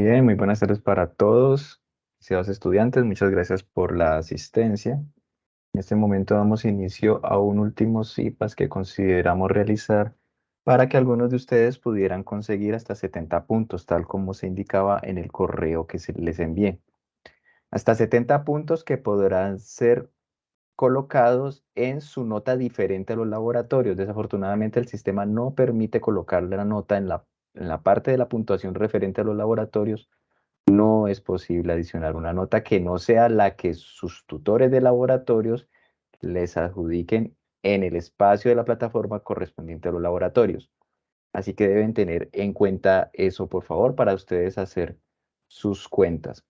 Bien, muy buenas tardes para todos, estimados estudiantes. Muchas gracias por la asistencia. En este momento damos inicio a un último CIPAS que consideramos realizar para que algunos de ustedes pudieran conseguir hasta 70 puntos, tal como se indicaba en el correo que se les envié. Hasta 70 puntos que podrán ser colocados en su nota diferente a los laboratorios. Desafortunadamente, el sistema no permite colocar la nota en la parte de la puntuación referente a los laboratorios. No es posible adicionar una nota que no sea la que sus tutores de laboratorios les adjudiquen en el espacio de la plataforma correspondiente a los laboratorios. Así que deben tener en cuenta eso, por favor, para ustedes hacer sus cuentas.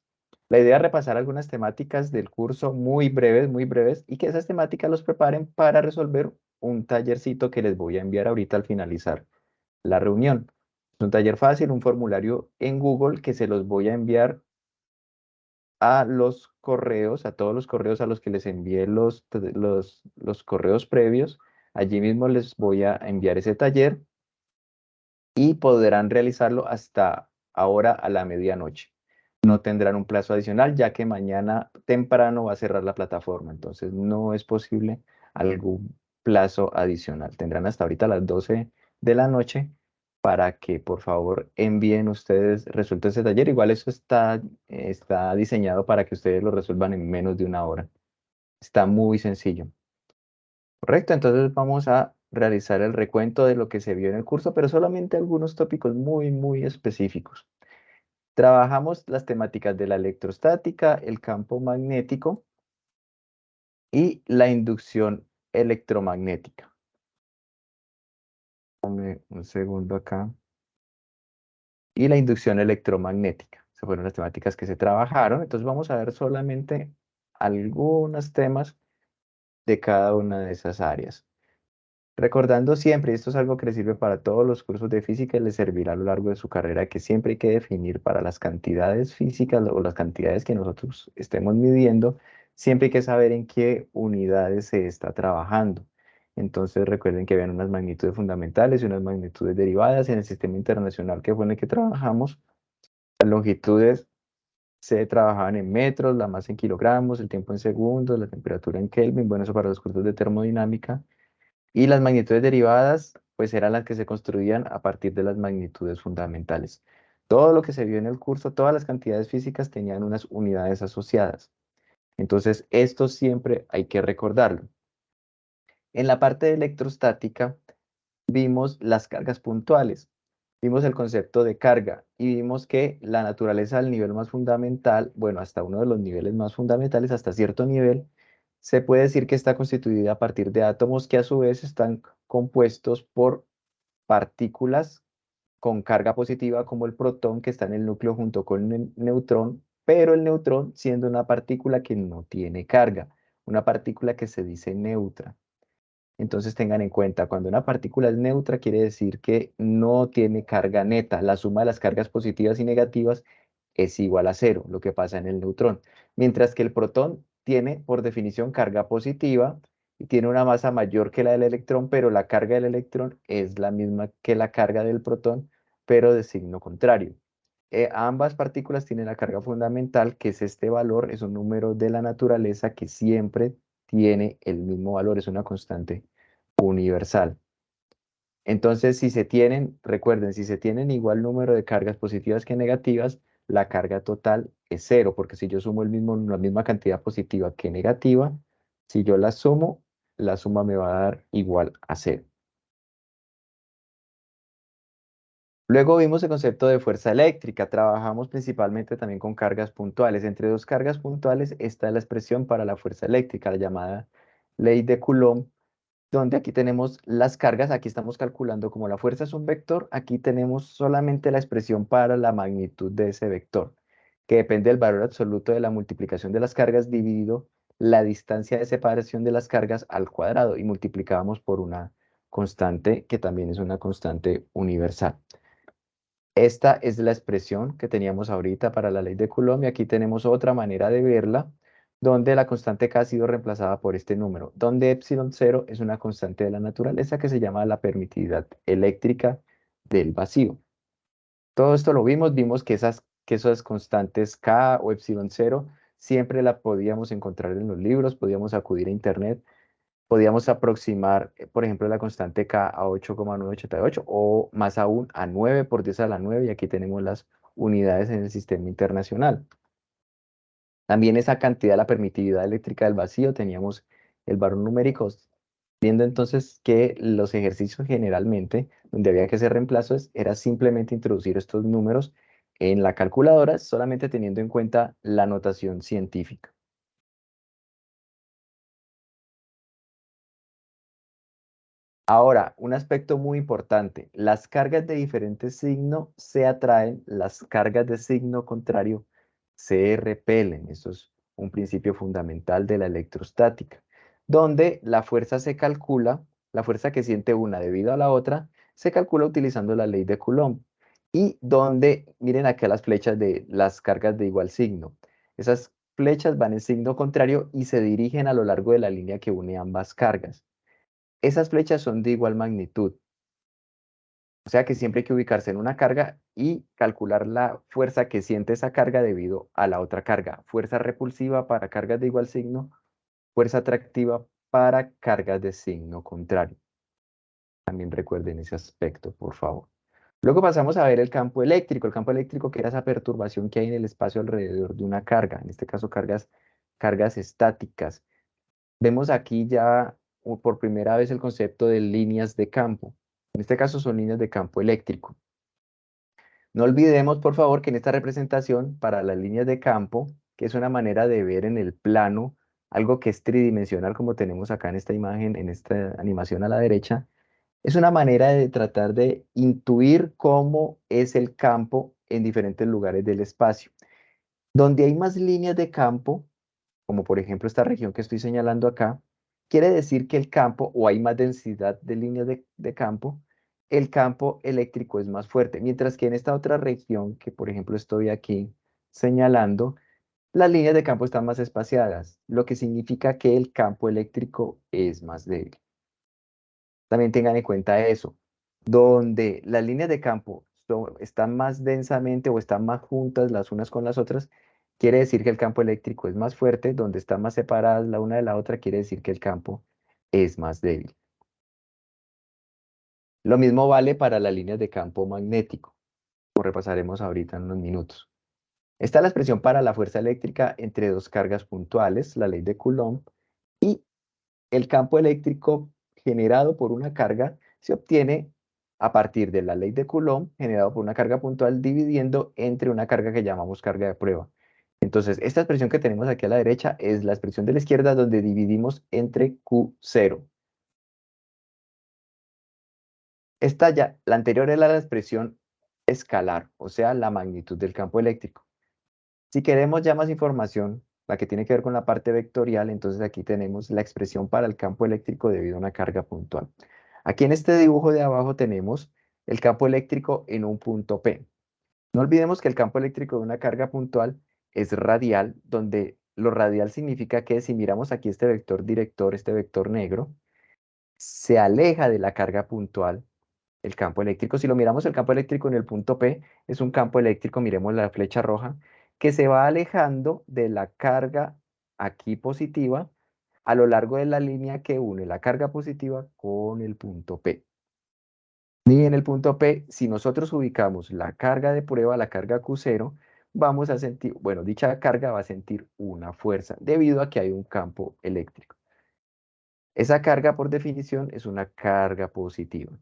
La idea es repasar algunas temáticas del curso muy breves, y que esas temáticas los preparen para resolver un tallercito que les voy a enviar ahorita al finalizar la reunión. Es un taller fácil, un formulario en Google que se los voy a enviar a los correos, a todos los correos a los que les envié los correos previos. Allí mismo les voy a enviar ese taller y podrán realizarlo hasta ahora a la medianoche. No tendrán un plazo adicional, ya que mañana temprano va a cerrar la plataforma, entonces no es posible algún plazo adicional. Tendrán hasta ahorita a las 12 de la noche para que por favor envíen ustedes resuelto ese taller. Igual eso está diseñado para que ustedes lo resuelvan en menos de una hora. Está muy sencillo. Correcto, entonces vamos a realizar el recuento de lo que se vio en el curso, pero solamente algunos tópicos muy específicos. Trabajamos las temáticas de la electrostática, el campo magnético y la inducción electromagnética. Dame un segundo acá. Y la inducción electromagnética. Esas fueron las temáticas que se trabajaron. Entonces vamos a ver solamente algunos temas de cada una de esas áreas. Recordando siempre, y esto es algo que le sirve para todos los cursos de física y les servirá a lo largo de su carrera, que siempre hay que definir para las cantidades físicas o las cantidades que nosotros estemos midiendo, siempre hay que saber en qué unidades se está trabajando. Entonces recuerden que habían unas magnitudes fundamentales y unas magnitudes derivadas en el sistema internacional que fue en el que trabajamos. Las longitudes se trabajaban en metros, la masa en kilogramos, el tiempo en segundos, la temperatura en Kelvin, bueno, eso para los cursos de termodinámica. Y las magnitudes derivadas, pues eran las que se construían a partir de las magnitudes fundamentales. Todo lo que se vio en el curso, todas las cantidades físicas tenían unas unidades asociadas. Entonces, esto siempre hay que recordarlo. En la parte de electrostática, vimos las cargas puntuales, vimos el concepto de carga y vimos que la naturaleza del nivel más fundamental, bueno, hasta uno de los niveles más fundamentales, hasta cierto nivel, se puede decir que está constituida a partir de átomos que a su vez están compuestos por partículas con carga positiva como el protón que está en el núcleo junto con el neutrón, pero el neutrón siendo una partícula que no tiene carga, una partícula que se dice neutra. Entonces tengan en cuenta, cuando una partícula es neutra, quiere decir que no tiene carga neta. La suma de las cargas positivas y negativas es igual a cero, lo que pasa en el neutrón. Mientras que el protón tiene, por definición, carga positiva y tiene una masa mayor que la del electrón, pero la carga del electrón es la misma que la carga del protón, pero de signo contrario. Ambas partículas tienen la carga fundamental, que es este valor, es un número de la naturaleza que siempre tiene el mismo valor, es una constante universal. Entonces, si se tienen, recuerden, si se tienen igual número de cargas positivas que negativas, la carga total es cero, porque si yo sumo la misma cantidad positiva que negativa, si yo la sumo, la suma me va a dar igual a cero. Luego vimos el concepto de fuerza eléctrica. Trabajamos principalmente también con cargas puntuales. Entre dos cargas puntuales está la expresión para la fuerza eléctrica, la llamada ley de Coulomb, donde aquí tenemos las cargas. Aquí estamos calculando como la fuerza es un vector, aquí tenemos solamente la expresión para la magnitud de ese vector, que depende del valor absoluto de la multiplicación de las cargas dividido la distancia de separación de las cargas al cuadrado, y multiplicamos por una constante que también es una constante universal. Esta es la expresión que teníamos ahorita para la ley de Coulomb, y aquí tenemos otra manera de verla, donde la constante K ha sido reemplazada por este número, donde epsilon 0 es una constante de la naturaleza que se llama la permitividad eléctrica del vacío. Todo esto lo vimos que esas que esas constantes K o epsilon cero siempre la podíamos encontrar en los libros, podíamos acudir a internet, podíamos aproximar, por ejemplo, la constante K a 8,988 o más aún a 9 por 10 a la 9 y aquí tenemos las unidades en el sistema internacional. También esa cantidad, la permitividad eléctrica del vacío, teníamos el valor numérico, viendo entonces que los ejercicios generalmente, donde había que hacer reemplazos, era simplemente introducir estos números en la calculadora, solamente teniendo en cuenta la notación científica. Ahora, un aspecto muy importante, las cargas de diferente signo se atraen, las cargas de signo contrario se repelen. Eso es un principio fundamental de la electrostática, donde la fuerza se calcula, la fuerza que siente una debido a la otra, se calcula utilizando la ley de Coulomb. Y donde, miren acá las flechas de las cargas de igual signo. Esas flechas van en signo contrario y se dirigen a lo largo de la línea que une ambas cargas. Esas flechas son de igual magnitud, o sea que siempre hay que ubicarse en una carga y calcular la fuerza que siente esa carga debido a la otra carga. Fuerza repulsiva para cargas de igual signo, fuerza atractiva para cargas de signo contrario. También recuerden ese aspecto, por favor. Luego pasamos a ver el campo eléctrico. El campo eléctrico, que era esa perturbación que hay en el espacio alrededor de una carga, en este caso cargas estáticas. Vemos aquí ya por primera vez el concepto de líneas de campo. En este caso son líneas de campo eléctrico. No olvidemos, por favor, que en esta representación para las líneas de campo, que es una manera de ver en el plano algo que es tridimensional, como tenemos acá en esta imagen, en esta animación a la derecha, es una manera de tratar de intuir cómo es el campo en diferentes lugares del espacio. Donde hay más líneas de campo, como por ejemplo esta región que estoy señalando acá, quiere decir que el campo, o hay más densidad de líneas de campo, el campo eléctrico es más fuerte, mientras que en esta otra región, que por ejemplo estoy aquí señalando, las líneas de campo están más espaciadas, lo que significa que el campo eléctrico es más débil. También tengan en cuenta eso, donde las líneas de campo están más densamente o están más juntas las unas con las otras, quiere decir que el campo eléctrico es más fuerte, donde están más separadas la una de la otra, quiere decir que el campo es más débil. Lo mismo vale para las líneas de campo magnético, como repasaremos ahorita en unos minutos. Esta es la expresión para la fuerza eléctrica entre dos cargas puntuales, la ley de Coulomb, y el campo eléctrico generado por una carga se obtiene a partir de la ley de Coulomb, generado por una carga puntual, dividiendo entre una carga que llamamos carga de prueba. Entonces, esta expresión que tenemos aquí a la derecha es la expresión de la izquierda donde dividimos entre Q0. Esta ya, la anterior era la expresión escalar, o sea, la magnitud del campo eléctrico. Si queremos ya más información, la que tiene que ver con la parte vectorial, entonces aquí tenemos la expresión para el campo eléctrico debido a una carga puntual. Aquí en este dibujo de abajo tenemos el campo eléctrico en un punto P. No olvidemos que el campo eléctrico de una carga puntual es radial, donde lo radial significa que si miramos aquí este vector director, este vector negro, se aleja de la carga puntual el campo eléctrico. Si lo miramos el campo eléctrico en el punto P, es un campo eléctrico, miremos la flecha roja, que se va alejando de la carga aquí positiva a lo largo de la línea que une la carga positiva con el punto P. Y en el punto P, si nosotros ubicamos la carga de prueba, la carga Q0, vamos a sentir, bueno, dicha carga va a sentir una fuerza debido a que hay un campo eléctrico. Esa carga, por definición, es una carga positiva.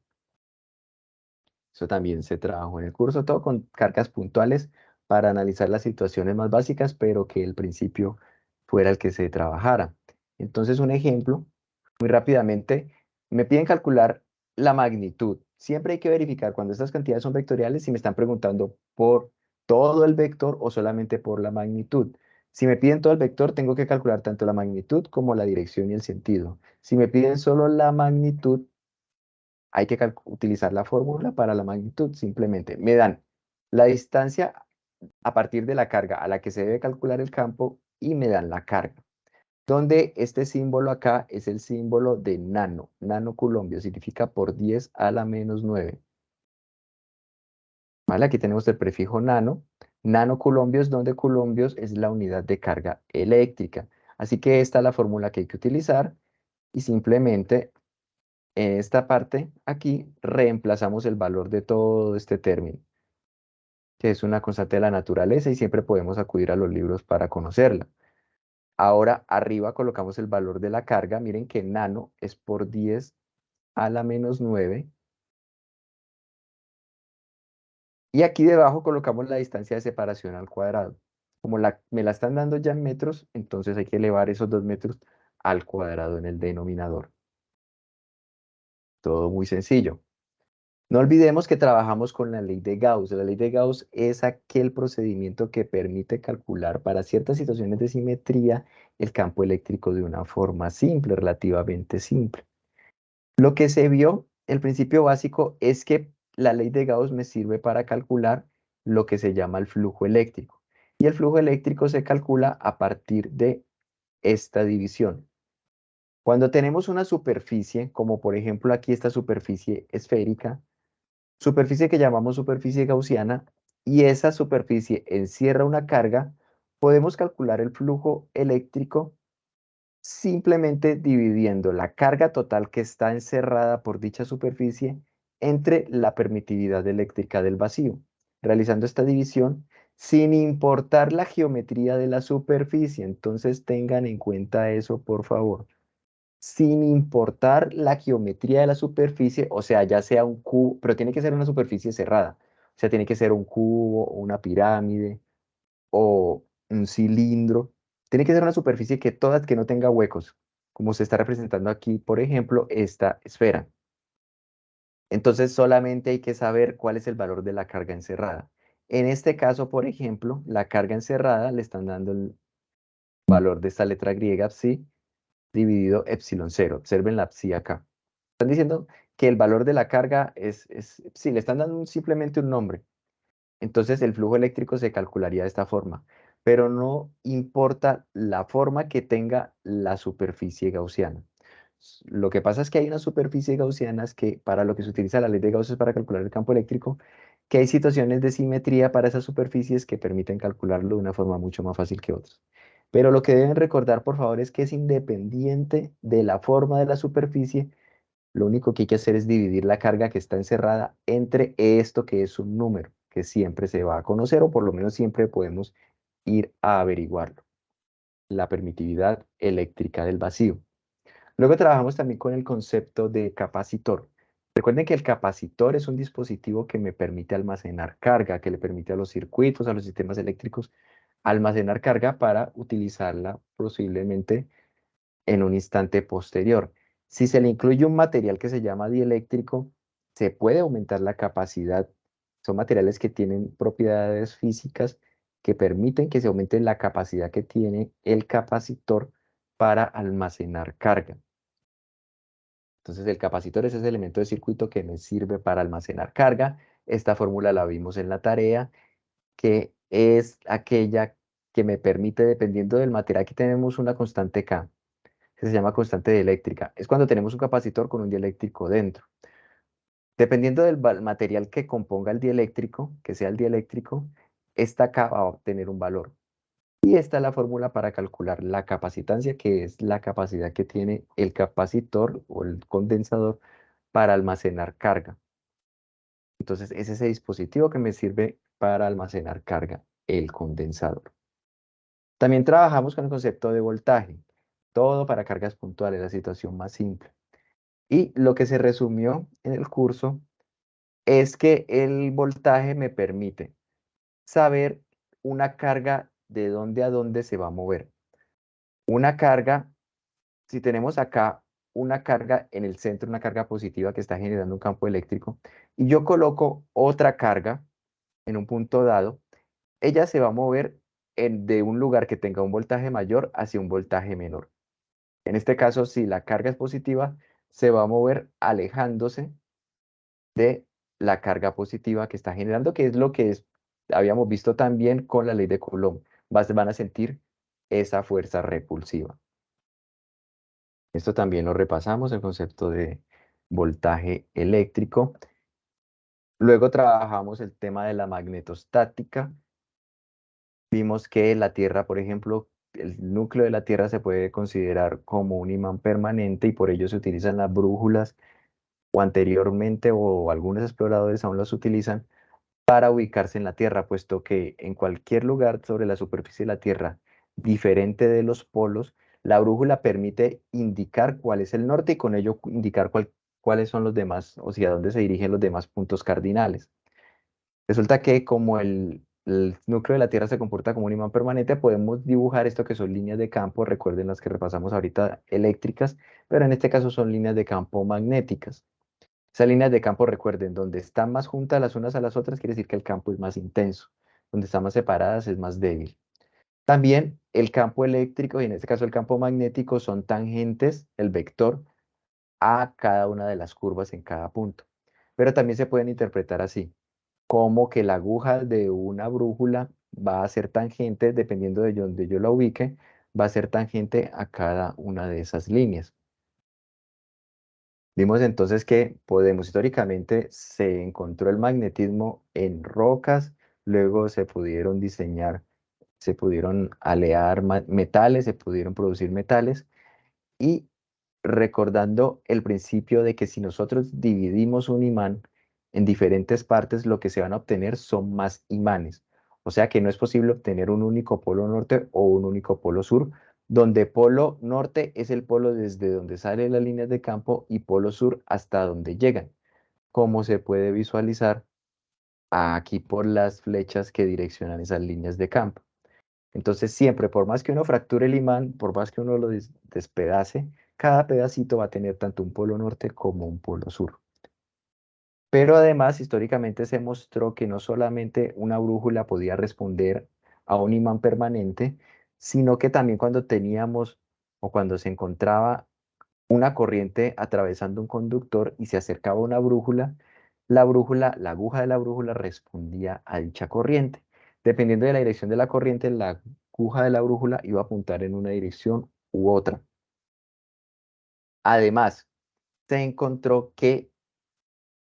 Eso también se trabajó en el curso, todo con cargas puntuales para analizar las situaciones más básicas, pero que el principio fuera el que se trabajara. Entonces, un ejemplo, muy rápidamente, me piden calcular la magnitud. Siempre hay que verificar cuando estas cantidades son vectoriales si me están preguntando por todo el vector o solamente por la magnitud. Si me piden todo el vector, tengo que calcular tanto la magnitud como la dirección y el sentido. Si me piden solo la magnitud, hay que utilizar la fórmula para la magnitud. Simplemente me dan la distancia a partir de la carga a la que se debe calcular el campo y me dan la carga. Donde este símbolo acá es el símbolo de nano. Nano coulombio significa por 10 a la menos 9. ¿Vale? Aquí tenemos el prefijo nano. nanocoulombios, donde coulombios es la unidad de carga eléctrica. Así que esta es la fórmula que hay que utilizar y simplemente en esta parte aquí reemplazamos el valor de todo este término, que es una constante de la naturaleza y siempre podemos acudir a los libros para conocerla. Ahora arriba colocamos el valor de la carga. Miren que nano es por 10 a la menos 9. Y aquí debajo colocamos la distancia de separación al cuadrado. Como me la están dando ya en metros, entonces hay que elevar esos 2 metros al cuadrado en el denominador. Todo muy sencillo. No olvidemos que trabajamos con la ley de Gauss. La ley de Gauss es aquel procedimiento que permite calcular para ciertas situaciones de simetría el campo eléctrico de una forma simple, relativamente simple. Lo que se vio, el principio básico, es que la ley de Gauss me sirve para calcular lo que se llama el flujo eléctrico. Y el flujo eléctrico se calcula a partir de esta división. Cuando tenemos una superficie, como por ejemplo aquí esta superficie esférica, superficie que llamamos superficie gaussiana, y esa superficie encierra una carga, podemos calcular el flujo eléctrico simplemente dividiendo la carga total que está encerrada por dicha superficie entre la permitividad eléctrica del vacío. Realizando esta división sin importar la geometría de la superficie. Entonces tengan en cuenta eso, por favor. Sin importar la geometría de la superficie, o sea, ya sea un cubo, pero tiene que ser una superficie cerrada. O sea, tiene que ser un cubo, o una pirámide o un cilindro. Tiene que ser una superficie que no tenga huecos, como se está representando aquí, por ejemplo, esta esfera. Entonces solamente hay que saber cuál es el valor de la carga encerrada. En este caso, por ejemplo, la carga encerrada le están dando el valor de esta letra griega psi dividido epsilon cero. Observen la psi acá. Están diciendo que el valor de la carga es psi, le están dando simplemente un nombre. Entonces el flujo eléctrico se calcularía de esta forma, pero no importa la forma que tenga la superficie gaussiana. Lo que pasa es que hay unas superficies gaussianas que para lo que se utiliza la ley de Gauss es para calcular el campo eléctrico, que hay situaciones de simetría para esas superficies que permiten calcularlo de una forma mucho más fácil que otras. Pero lo que deben recordar, por favor, es que es independiente de la forma de la superficie. Lo único que hay que hacer es dividir la carga que está encerrada entre esto que es un número, que siempre se va a conocer o por lo menos siempre podemos ir a averiguarlo. La permitividad eléctrica del vacío. Luego trabajamos también con el concepto de capacitor. Recuerden que el capacitor es un dispositivo que me permite almacenar carga, que le permite a los circuitos, a los sistemas eléctricos, almacenar carga para utilizarla posiblemente en un instante posterior. Si se le incluye un material que se llama dieléctrico, se puede aumentar la capacidad. Son materiales que tienen propiedades físicas que permiten que se aumente la capacidad que tiene el capacitor para almacenar carga. Entonces, el capacitor es ese elemento de circuito que me sirve para almacenar carga. Esta fórmula la vimos en la tarea, que es aquella que me permite, dependiendo del material que tenemos, una constante K que se llama constante dieléctrica. Es cuando tenemos un capacitor con un dieléctrico dentro. Dependiendo del material que componga el dieléctrico, que sea el dieléctrico, esta K va a obtener un valor. Y esta es la fórmula para calcular la capacitancia, que es la capacidad que tiene el capacitor o el condensador para almacenar carga. Entonces, es ese dispositivo que me sirve para almacenar carga, el condensador. También trabajamos con el concepto de voltaje, todo para cargas puntuales, la situación más simple. Y lo que se resumió en el curso es que el voltaje me permite saber una carga de dónde a dónde se va a mover. Una carga, si tenemos acá una carga en el centro, una carga positiva que está generando un campo eléctrico, y yo coloco otra carga en un punto dado, ella se va a mover de un lugar que tenga un voltaje mayor hacia un voltaje menor. En este caso, si la carga es positiva, se va a mover alejándose de la carga positiva que está generando, que es lo que habíamos visto también con la ley de Coulomb. Van a sentir esa fuerza repulsiva. Esto también lo repasamos, el concepto de voltaje eléctrico. Luego trabajamos el tema de la magnetostática. Vimos que la Tierra, por ejemplo, el núcleo de la Tierra se puede considerar como un imán permanente y por ello se utilizan las brújulas o anteriormente o algunos exploradores aún las utilizan para ubicarse en la Tierra, puesto que en cualquier lugar sobre la superficie de la Tierra, diferente de los polos, la brújula permite indicar cuál es el norte y con ello indicar cuáles son los demás, o sea, dónde se dirigen los demás puntos cardinales. Resulta que como el núcleo de la Tierra se comporta como un imán permanente, podemos dibujar esto que son líneas de campo, recuerden las que repasamos ahorita eléctricas, pero en este caso son líneas de campo magnéticas. Esas líneas de campo, recuerden, donde están más juntas las unas a las otras, quiere decir que el campo es más intenso. Donde están más separadas es más débil. También el campo eléctrico, y en este caso el campo magnético, son tangentes, el vector, a cada una de las curvas en cada punto. Pero también se pueden interpretar así, como que la aguja de una brújula va a ser tangente, dependiendo de donde yo la ubique, va a ser tangente a cada una de esas líneas. Vimos entonces que podemos, históricamente se encontró el magnetismo en rocas, luego se pudieron diseñar, se pudieron alear metales, se pudieron producir metales y recordando el principio de que si nosotros dividimos un imán en diferentes partes, lo que se van a obtener son más imanes. O sea que no es posible obtener un único polo norte o un único polo sur, donde polo norte es el polo desde donde salen las líneas de campo y polo sur hasta donde llegan, como se puede visualizar aquí por las flechas que direccionan esas líneas de campo. Entonces siempre, por más que uno fracture el imán, por más que uno lo despedace, cada pedacito va a tener tanto un polo norte como un polo sur. Pero además, históricamente se mostró que no solamente una brújula podía responder a un imán permanente, sino que también cuando teníamos o cuando se encontraba una corriente atravesando un conductor y se acercaba a una brújula, la aguja de la brújula respondía a dicha corriente. Dependiendo de la dirección de la corriente, la aguja de la brújula iba a apuntar en una dirección u otra. Además, se encontró que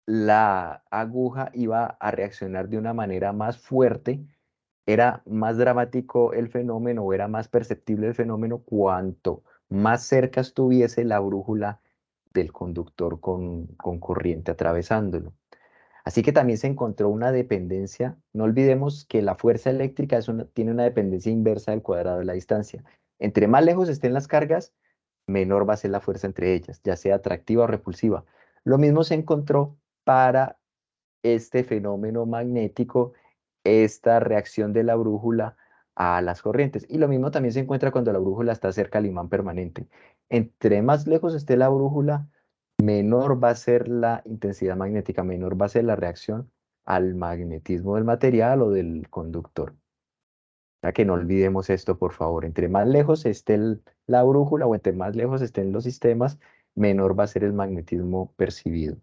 la aguja iba a reaccionar de una manera más fuerte, era más dramático el fenómeno o era más perceptible el fenómeno cuanto más cerca estuviese la brújula del conductor con corriente atravesándolo. Así que también se encontró una dependencia. No olvidemos que la fuerza eléctrica tiene una dependencia inversa del cuadrado de la distancia. Entre más lejos estén las cargas, menor va a ser la fuerza entre ellas, ya sea atractiva o repulsiva. Lo mismo se encontró para este fenómeno magnético, esta reacción de la brújula a las corrientes. Y lo mismo también se encuentra cuando la brújula está cerca al imán permanente. Entre más lejos esté la brújula, menor va a ser la intensidad magnética, menor va a ser la reacción al magnetismo del material o del conductor. Ya que no olvidemos esto, por favor. Entre más lejos esté la brújula o entre más lejos estén los sistemas, menor va a ser el magnetismo percibido.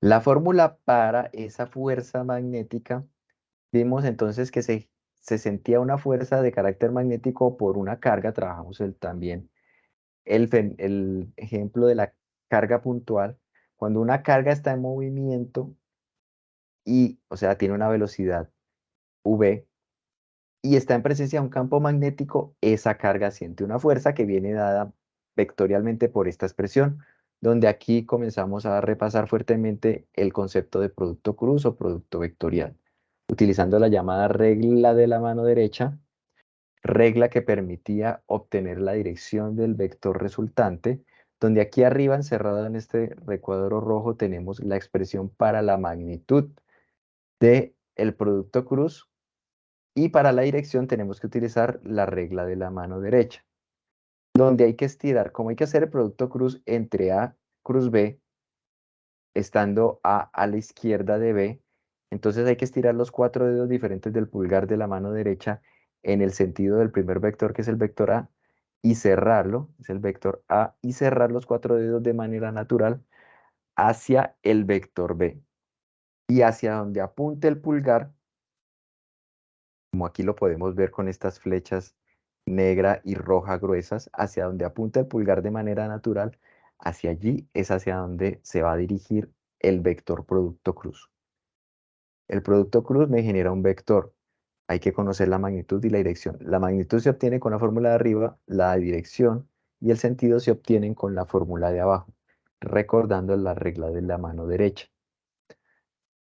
La fórmula para esa fuerza magnética, vimos entonces que se sentía una fuerza de carácter magnético por una carga, trabajamos también el ejemplo de la carga puntual. Cuando una carga está en movimiento y, o sea, tiene una velocidad v y está en presencia de un campo magnético, esa carga siente una fuerza que viene dada vectorialmente por esta expresión, donde aquí comenzamos a repasar fuertemente el concepto de producto cruz o producto vectorial, utilizando la llamada regla de la mano derecha, regla que permitía obtener la dirección del vector resultante, donde aquí arriba, encerrado en este recuadro rojo, tenemos la expresión para la magnitud de el producto cruz y para la dirección tenemos que utilizar la regla de la mano derecha, donde hay que estirar, como hay que hacer el producto cruz entre A cruz B, estando A la izquierda de B, entonces hay que estirar los 4 dedos diferentes del pulgar de la mano derecha en el sentido del primer vector, que es el vector A, y cerrarlo, es el vector A, y cerrar los 4 dedos de manera natural hacia el vector B. Y hacia donde apunte el pulgar, como aquí lo podemos ver con estas flechas negra y roja gruesas, hacia donde apunta el pulgar de manera natural, hacia allí es hacia donde se va a dirigir el vector producto cruz. El producto cruz me genera un vector. hay que conocer la magnitud y la dirección. La magnitud se obtiene con la fórmula de arriba, la dirección y el sentido se obtienen con la fórmula de abajo, recordando la regla de la mano derecha.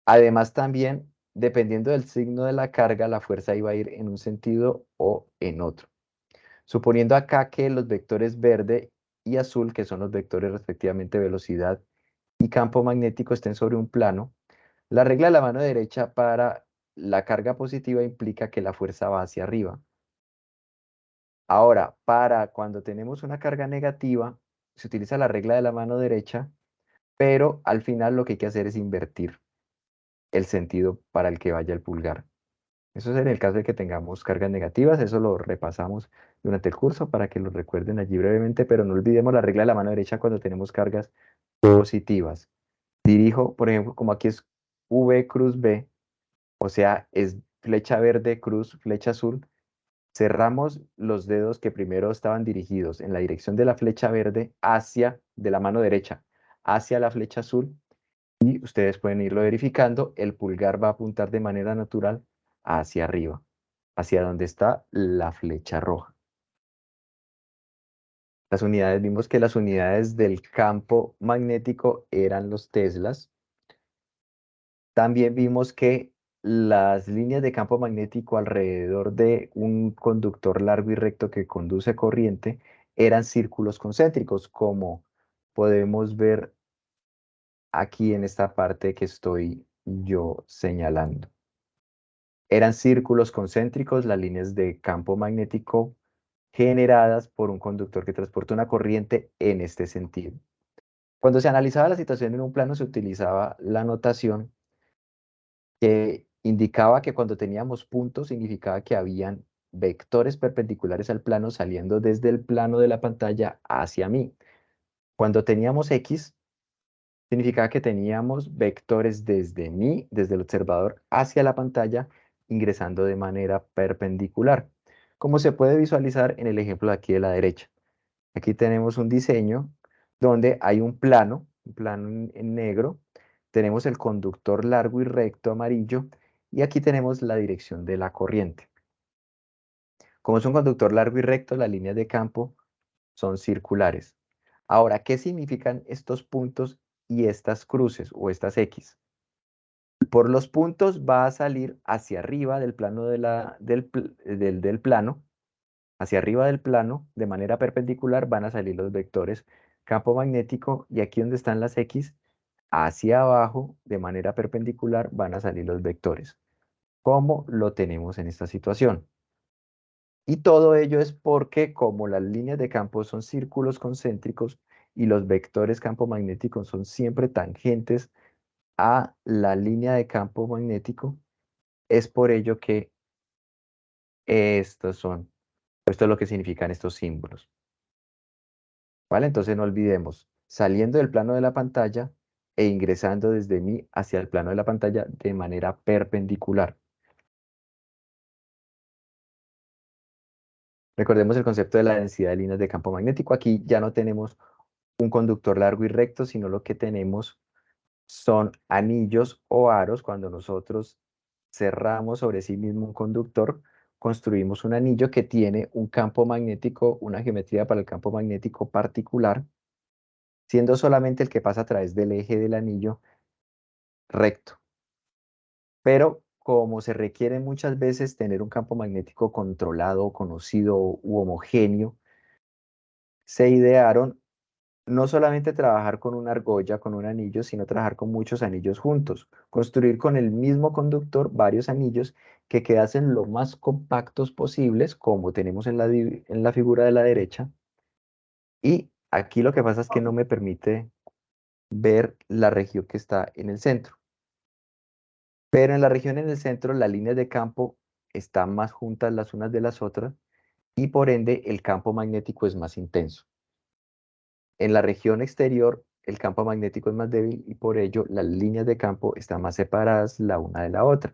Además, también, dependiendo del signo de la carga, la fuerza iba a ir en un sentido o en otro. Suponiendo acá que los vectores verde y azul, que son los vectores respectivamente velocidad y campo magnético, estén sobre un plano, la regla de la mano derecha para la carga positiva implica que la fuerza va hacia arriba. Ahora, para cuando tenemos una carga negativa, se utiliza la regla de la mano derecha, pero al final lo que hay que hacer es invertir el sentido para el que vaya el pulgar. Eso es en el caso de que tengamos cargas negativas, eso lo repasamos durante el curso para que lo recuerden allí brevemente, pero no olvidemos la regla de la mano derecha cuando tenemos cargas positivas. Dirijo, por ejemplo, como aquí es V cruz B, o sea, es flecha verde, cruz, flecha azul. Cerramos los dedos que primero estaban dirigidos en la dirección de la flecha verde hacia, de la mano derecha, hacia la flecha azul. Y ustedes pueden irlo verificando. El pulgar va a apuntar de manera natural hacia arriba, hacia donde está la flecha roja. Las unidades, vimos que las unidades del campo magnético eran los teslas. También vimos que las líneas de campo magnético alrededor de un conductor largo y recto que conduce corriente eran círculos concéntricos, como podemos ver aquí en esta parte que estoy yo señalando. Eran círculos concéntricos las líneas de campo magnético generadas por un conductor que transporta una corriente en este sentido. Cuando se analizaba la situación en un plano se utilizaba la notación que indicaba que cuando teníamos puntos significaba que habían vectores perpendiculares al plano saliendo desde el plano de la pantalla hacia mí. Cuando teníamos X, significaba que teníamos vectores desde mí, desde el observador, hacia la pantalla, ingresando de manera perpendicular, como se puede visualizar en el ejemplo de aquí de la derecha. Aquí tenemos un diseño donde hay un plano en negro, tenemos el conductor largo y recto amarillo, y aquí tenemos la dirección de la corriente. Como es un conductor largo y recto, las líneas de campo son circulares. Ahora, ¿qué significan estos puntos y estas cruces o estas X? Por los puntos va a salir hacia arriba del plano del plano, hacia arriba del plano, de manera perpendicular, van a salir los vectores campo magnético, y aquí donde están las X, hacia abajo, de manera perpendicular, van a salir los vectores, como lo tenemos en esta situación. Y todo ello es porque como las líneas de campo son círculos concéntricos y los vectores campo magnético son siempre tangentes a la línea de campo magnético, es por ello que estos son, esto es lo que significan estos símbolos. ¿Vale? Entonces no olvidemos, saliendo del plano de la pantalla e ingresando desde mí hacia el plano de la pantalla de manera perpendicular. Recordemos el concepto de la densidad de líneas de campo magnético. Aquí ya no tenemos un conductor largo y recto, sino lo que tenemos son anillos o aros. Cuando nosotros cerramos sobre sí mismo un conductor, construimos un anillo que tiene un campo magnético, una geometría para el campo magnético particular, siendo solamente el que pasa a través del eje del anillo recto. Pero como se requiere muchas veces tener un campo magnético controlado, conocido u homogéneo, se idearon no solamente trabajar con una argolla, con un anillo, sino trabajar con muchos anillos juntos. Construir con el mismo conductor varios anillos que quedasen lo más compactos posibles, como tenemos en la figura de la derecha. Y aquí lo que pasa es que no me permite ver la región que está en el centro. Pero en la región en el centro, las líneas de campo están más juntas las unas de las otras y por ende el campo magnético es más intenso. En la región exterior, el campo magnético es más débil y por ello las líneas de campo están más separadas la una de la otra.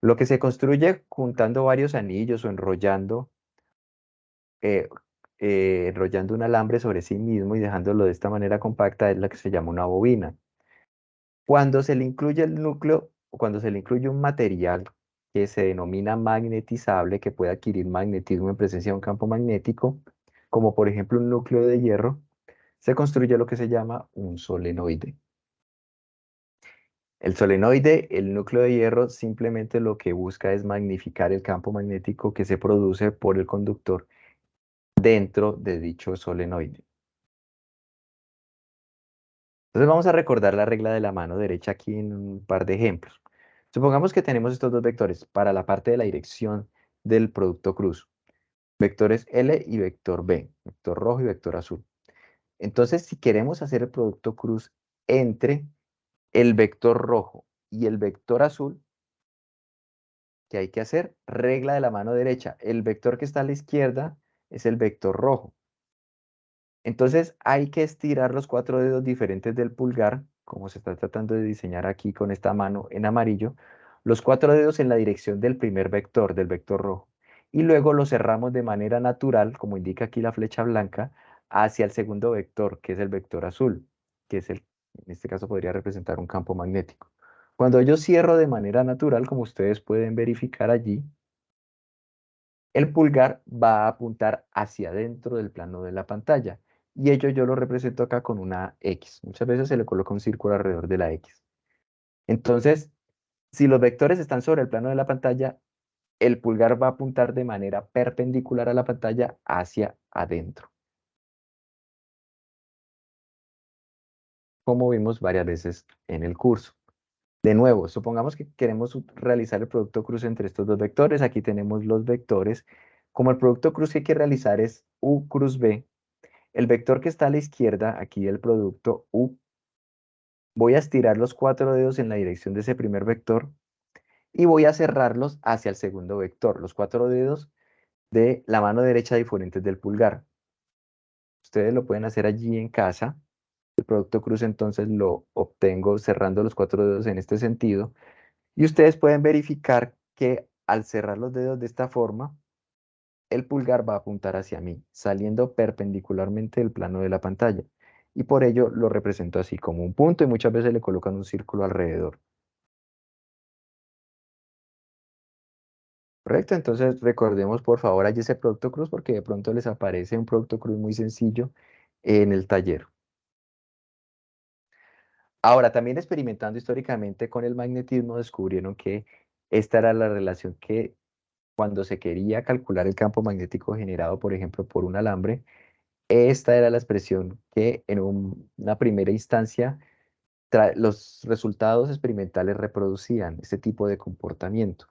Lo que se construye juntando varios anillos o eh, enrollando un alambre sobre sí mismo y dejándolo de esta manera compacta es la que se llama una bobina. Cuando se le incluye el núcleo o cuando se le incluye un material que se denomina magnetizable, que puede adquirir magnetismo en presencia de un campo magnético, como por ejemplo un núcleo de hierro, se construye lo que se llama un solenoide. El solenoide, el núcleo de hierro, simplemente lo que busca es magnificar el campo magnético que se produce por el conductor dentro de dicho solenoide. Entonces vamos a recordar la regla de la mano derecha aquí en un par de ejemplos. Supongamos que tenemos estos dos vectores para la parte de la dirección del producto cruz. Vectores L y vector B, vector rojo y vector azul. Entonces, si queremos hacer el producto cruz entre el vector rojo y el vector azul, ¿qué hay que hacer? Regla de la mano derecha. El vector que está a la izquierda es el vector rojo. Entonces hay que estirar los 4 dedos diferentes del pulgar, como se está tratando de diseñar aquí con esta mano en amarillo, los 4 dedos en la dirección del primer vector, del vector rojo. Y luego los cerramos de manera natural, como indica aquí la flecha blanca, hacia el segundo vector, que es el vector azul, que es en este caso podría representar un campo magnético. Cuando yo cierro de manera natural, como ustedes pueden verificar allí, el pulgar va a apuntar hacia adentro del plano de la pantalla. Y ello yo lo represento acá con una X. Muchas veces se le coloca un círculo alrededor de la X. Entonces, si los vectores están sobre el plano de la pantalla, el pulgar va a apuntar de manera perpendicular a la pantalla hacia adentro, como vimos varias veces en el curso. De nuevo, supongamos que queremos realizar el producto cruz entre estos dos vectores. Aquí tenemos los vectores. Como el producto cruz que hay que realizar es U cruz B, el vector que está a la izquierda, aquí el producto U, voy a estirar los 4 dedos en la dirección de ese primer vector y voy a cerrarlos hacia el segundo vector, los 4 dedos de la mano derecha diferentes del pulgar. Ustedes lo pueden hacer allí en casa. El producto cruz entonces lo obtengo cerrando los 4 dedos en este sentido. Y ustedes pueden verificar que al cerrar los dedos de esta forma, el pulgar va a apuntar hacia mí, saliendo perpendicularmente del plano de la pantalla. Y por ello lo represento así como un punto y muchas veces le colocan un círculo alrededor. ¿Correcto? Entonces recordemos por favor allí ese producto cruz porque de pronto les aparece un producto cruz muy sencillo en el taller. Ahora, también experimentando históricamente con el magnetismo, descubrieron que esta era la relación que cuando se quería calcular el campo magnético generado, por ejemplo, por un alambre, esta era la expresión que en una primera instancia los resultados experimentales reproducían este tipo de comportamiento.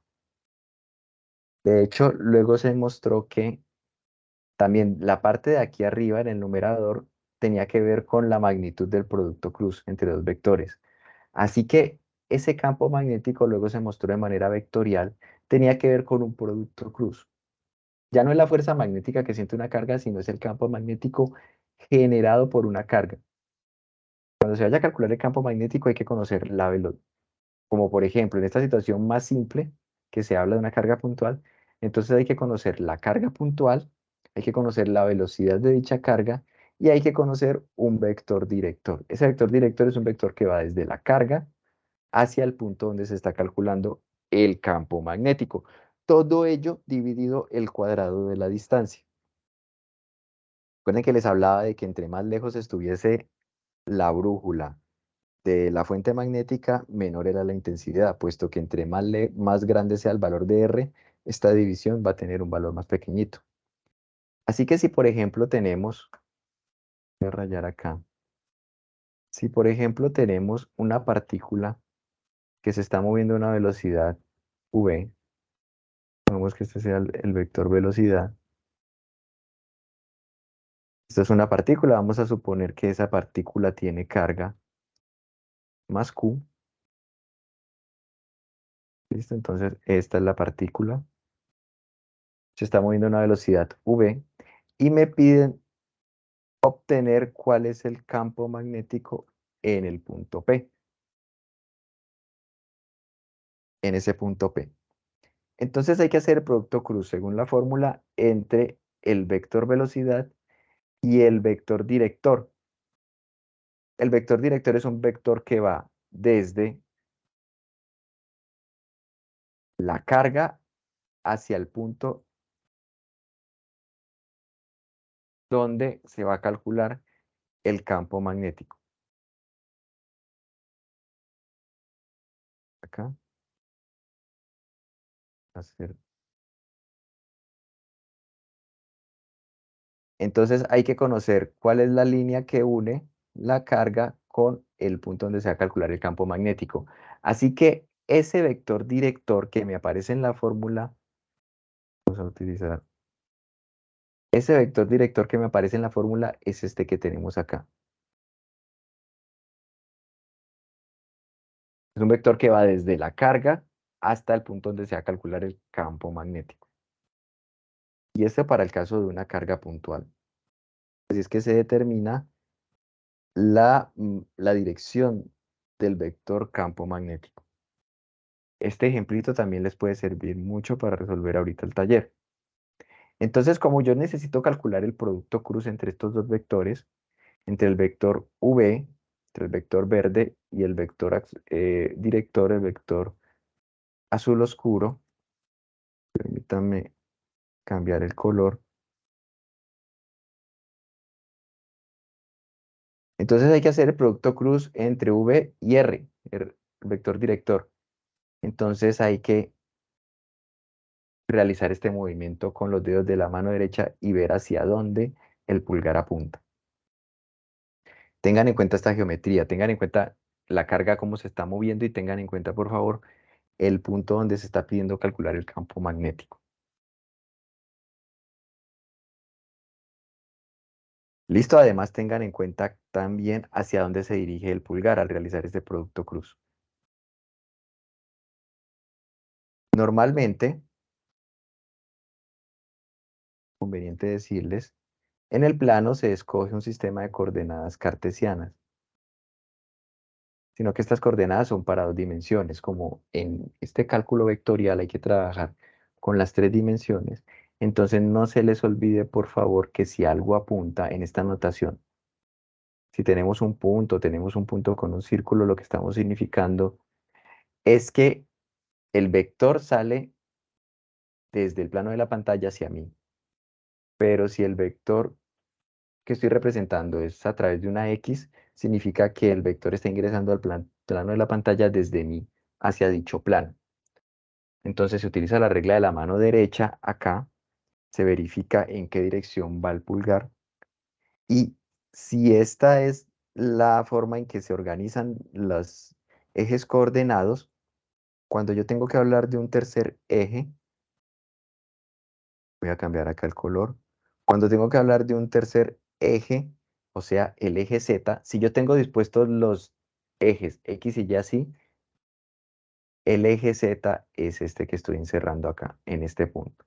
De hecho, luego se demostró que también la parte de aquí arriba en el numerador tenía que ver con la magnitud del producto cruz entre dos vectores. Así que ese campo magnético luego se mostró de manera vectorial, tenía que ver con un producto cruz. Ya no es la fuerza magnética que siente una carga, sino es el campo magnético generado por una carga. Cuando se vaya a calcular el campo magnético hay que conocer la velocidad. Como por ejemplo, en esta situación más simple, que se habla de una carga puntual, entonces hay que conocer la carga puntual, hay que conocer la velocidad de dicha carga y hay que conocer un vector director. Ese vector director es un vector que va desde la carga hacia el punto donde se está calculando el campo magnético. Todo ello dividido el cuadrado de la distancia. Recuerden que les hablaba de que entre más lejos estuviese la brújula de la fuente magnética, menor era la intensidad, puesto que entre más grande sea el valor de R, esta división va a tener un valor más pequeñito. Así que si por ejemplo tenemos, voy a rayar acá, si por ejemplo tenemos una partícula que se está moviendo a una velocidad v, vamos que este sea el vector velocidad, esta es una partícula, vamos a suponer que esa partícula tiene carga más Q, ¿listo? Entonces esta es la partícula, se está moviendo a una velocidad v y me piden obtener cuál es el campo magnético en el punto P, en ese punto P. Entonces hay que hacer el producto cruz según la fórmula entre el vector velocidad y el vector director. El vector director es un vector que va desde la carga hacia el punto donde se va a calcular el campo magnético. Acá, hacer. Entonces hay que conocer cuál es la línea que une la carga con el punto donde se va a calcular el campo magnético. Así que ese vector director que me aparece en la fórmula, vamos a utilizar, ese vector director que me aparece en la fórmula es este que tenemos acá. Es un vector que va desde la carga hasta el punto donde se va a calcular el campo magnético. Y este para el caso de una carga puntual. Así es que se determina la dirección del vector campo magnético. Este ejemplito también les puede servir mucho para resolver ahorita el taller. Entonces, como yo necesito calcular el producto cruz entre estos dos vectores, entre el vector V, entre el vector verde y el vector director, el vector azul oscuro, permítanme cambiar el color. Entonces hay que hacer el producto cruz entre V y R, el vector director. Entonces hay que realizar este movimiento con los dedos de la mano derecha y ver hacia dónde el pulgar apunta. Tengan en cuenta esta geometría, tengan en cuenta la carga, cómo se está moviendo y tengan en cuenta, por favor, el punto donde se está pidiendo calcular el campo magnético. Listo, además tengan en cuenta también hacia dónde se dirige el pulgar al realizar este producto cruz. Normalmente, conveniente decirles, en el plano se escoge un sistema de coordenadas cartesianas, sino que estas coordenadas son para dos dimensiones, como en este cálculo vectorial hay que trabajar con las tres dimensiones, entonces no se les olvide, por favor, que si algo apunta en esta notación, si tenemos un punto con un círculo, lo que estamos significando es que el vector sale desde el plano de la pantalla hacia mí, pero si el vector que estoy representando es a través de una X, significa que el vector está ingresando al plano de la pantalla desde mí hacia dicho plano. Entonces se utiliza la regla de la mano derecha acá, se verifica en qué dirección va el pulgar y si esta es la forma en que se organizan los ejes coordenados, cuando yo tengo que hablar de un tercer eje, voy a cambiar acá el color, cuando tengo que hablar de un tercer eje, o sea, el eje Z, si yo tengo dispuestos los ejes X y Y así, el eje Z es este que estoy encerrando acá, en este punto.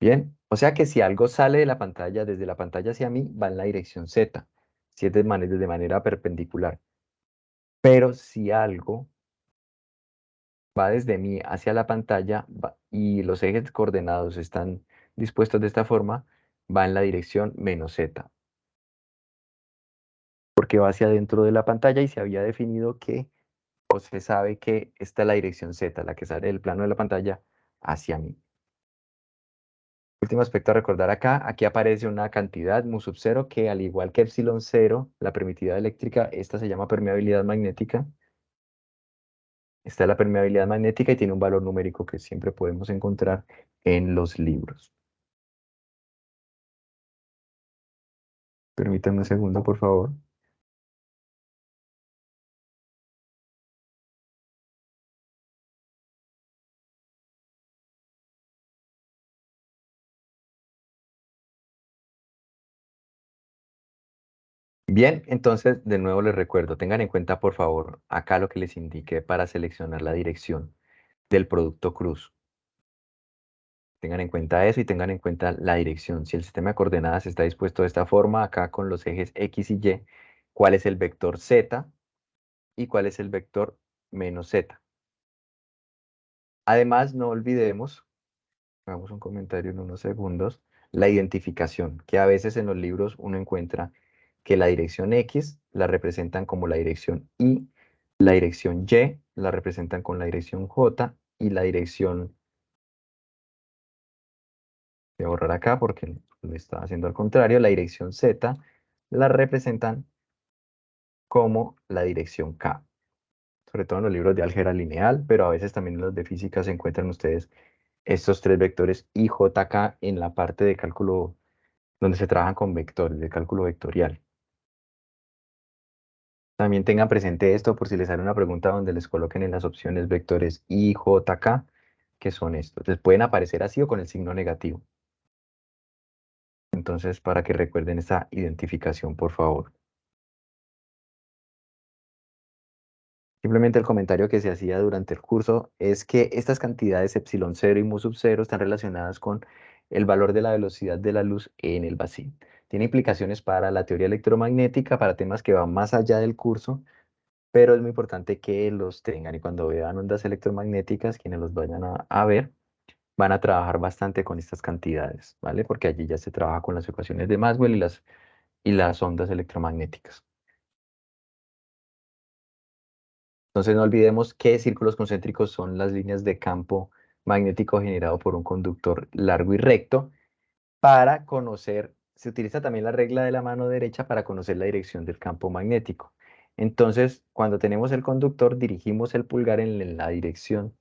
Bien, o sea que si algo sale de la pantalla, desde la pantalla hacia mí, va en la dirección Z, si es de manera perpendicular. Pero si algo va desde mí hacia la pantalla y los ejes coordenados están dispuestos de esta forma, va en la dirección menos Z, porque va hacia dentro de la pantalla y se había definido que, o se sabe que esta es la dirección Z, la que sale del plano de la pantalla hacia mí. Último aspecto a recordar acá, aquí aparece una cantidad mu sub 0 que al igual que epsilon 0, la permitividad eléctrica, esta se llama permeabilidad magnética. Esta es la permeabilidad magnética y tiene un valor numérico que siempre podemos encontrar en los libros. Permítanme un segundo, por favor. Bien, entonces de nuevo les recuerdo, tengan en cuenta por favor acá lo que les indiqué para seleccionar la dirección del producto cruz. Tengan en cuenta eso y tengan en cuenta la dirección. Si el sistema de coordenadas está dispuesto de esta forma, acá con los ejes X y Y, ¿cuál es el vector Z y cuál es el vector menos Z? Además, no olvidemos, hagamos un comentario en unos segundos, la identificación, que a veces en los libros uno encuentra que la dirección X la representan como la dirección Y, La dirección Y la representan con la dirección J y la dirección, voy a borrar acá porque lo estaba haciendo al contrario, la dirección Z la representan como la dirección K, sobre todo en los libros de álgebra lineal, pero a veces también en los de física se encuentran ustedes estos tres vectores I, J, K en la parte de cálculo donde se trabajan con vectores, de cálculo vectorial. También tengan presente esto por si les sale una pregunta donde les coloquen en las opciones vectores I, J, K, que son estos. Les pueden aparecer así o con el signo negativo. Entonces, para que recuerden esa identificación, por favor. Simplemente el comentario que se hacía durante el curso es que estas cantidades epsilon 0 y mu sub 0 están relacionadas con el valor de la velocidad de la luz en el vacío. Tiene implicaciones para la teoría electromagnética, para temas que van más allá del curso, pero es muy importante que los tengan y cuando vean ondas electromagnéticas, quienes los vayan a ver, van a trabajar bastante con estas cantidades, ¿vale? Porque allí ya se trabaja con las ecuaciones de Maxwell y las ondas electromagnéticas. Entonces no olvidemos que círculos concéntricos son las líneas de campo magnético generado por un conductor largo y recto. Para conocer, se utiliza también la regla de la mano derecha para conocer la dirección del campo magnético. Entonces, cuando tenemos el conductor, dirigimos el pulgar en la dirección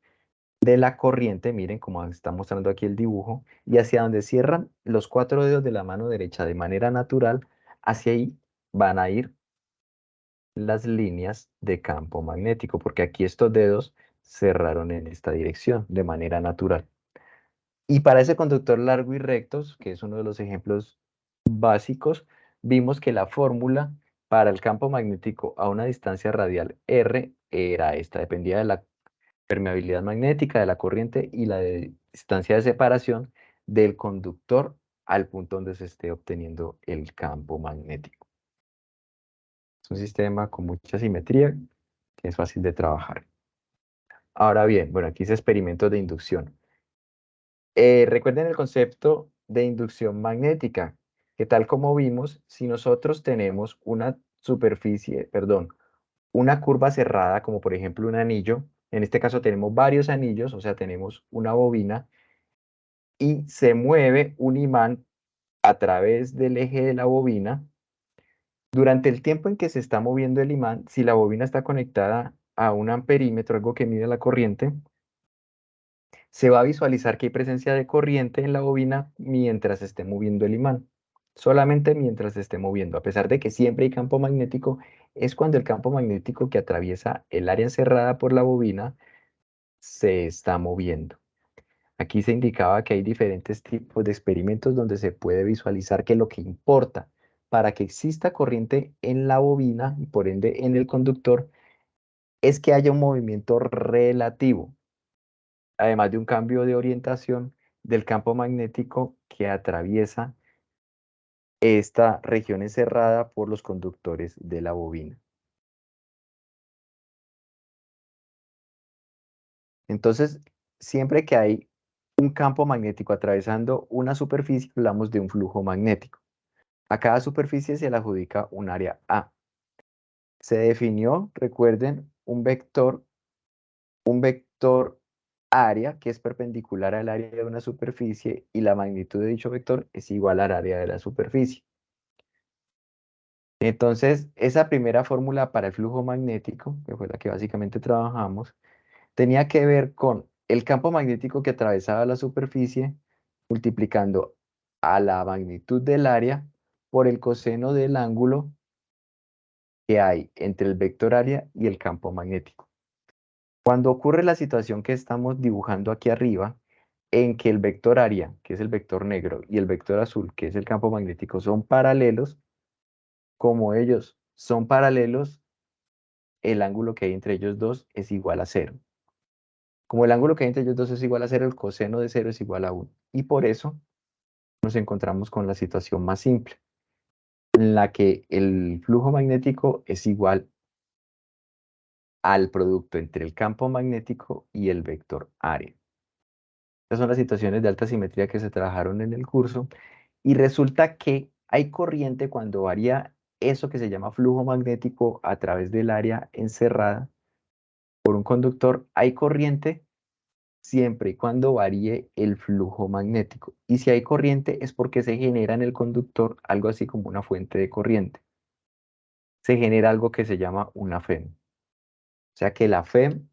de la corriente, miren como está mostrando aquí el dibujo, y hacia donde cierran los cuatro dedos de la mano derecha de manera natural, hacia ahí van a ir las líneas de campo magnético, porque aquí estos dedos cerraron en esta dirección de manera natural. Y para ese conductor largo y rectos, que es uno de los ejemplos básicos, vimos que la fórmula para el campo magnético a una distancia radial R era esta, dependía de la permeabilidad magnética, de la corriente y la distancia de separación del conductor al punto donde se esté obteniendo el campo magnético. Es un sistema con mucha simetría que es fácil de trabajar. Ahora bien, bueno, aquí hice experimentos de inducción. Recuerden el concepto de inducción magnética, que tal como vimos, si nosotros tenemos una superficie, perdón, una curva cerrada, como por ejemplo un anillo, en este caso tenemos varios anillos, o sea, tenemos una bobina, y se mueve un imán a través del eje de la bobina. Durante el tiempo en que se está moviendo el imán, si la bobina está conectada a un amperímetro, algo que mide la corriente, se va a visualizar que hay presencia de corriente en la bobina mientras se esté moviendo el imán. Solamente mientras se esté moviendo, a pesar de que siempre hay campo magnético, es cuando el campo magnético que atraviesa el área encerrada por la bobina se está moviendo. Aquí se indicaba que hay diferentes tipos de experimentos donde se puede visualizar que lo que importa para que exista corriente en la bobina y por ende en el conductor es que haya un movimiento relativo, además de un cambio de orientación del campo magnético que atraviesa esta región encerrada por los conductores de la bobina. Entonces, siempre que hay un campo magnético atravesando una superficie, hablamos de un flujo magnético. A cada superficie se le adjudica un área A. Se definió, recuerden, un vector área que es perpendicular al área de una superficie y la magnitud de dicho vector es igual al área de la superficie. Entonces, esa primera fórmula para el flujo magnético, que fue la que básicamente trabajamos, tenía que ver con el campo magnético que atravesaba la superficie multiplicando a la magnitud del área por el coseno del ángulo que hay entre el vector área y el campo magnético. Cuando ocurre la situación que estamos dibujando aquí arriba, en que el vector área, que es el vector negro, y el vector azul, que es el campo magnético, son paralelos, como ellos son paralelos, el ángulo que hay entre ellos dos es igual a cero. Como el ángulo que hay entre ellos dos es igual a cero, el coseno de cero es igual a 1. Y por eso nos encontramos con la situación más simple, en la que el flujo magnético es igual al producto entre el campo magnético y el vector área. Estas son las situaciones de alta simetría que se trabajaron en el curso y resulta que hay corriente cuando varía eso que se llama flujo magnético a través del área encerrada. por un conductor, hay corriente siempre y cuando varíe el flujo magnético. Y si hay corriente es porque se genera en el conductor algo así como una fuente de corriente. Se genera algo que se llama una FEM. O sea que la FEM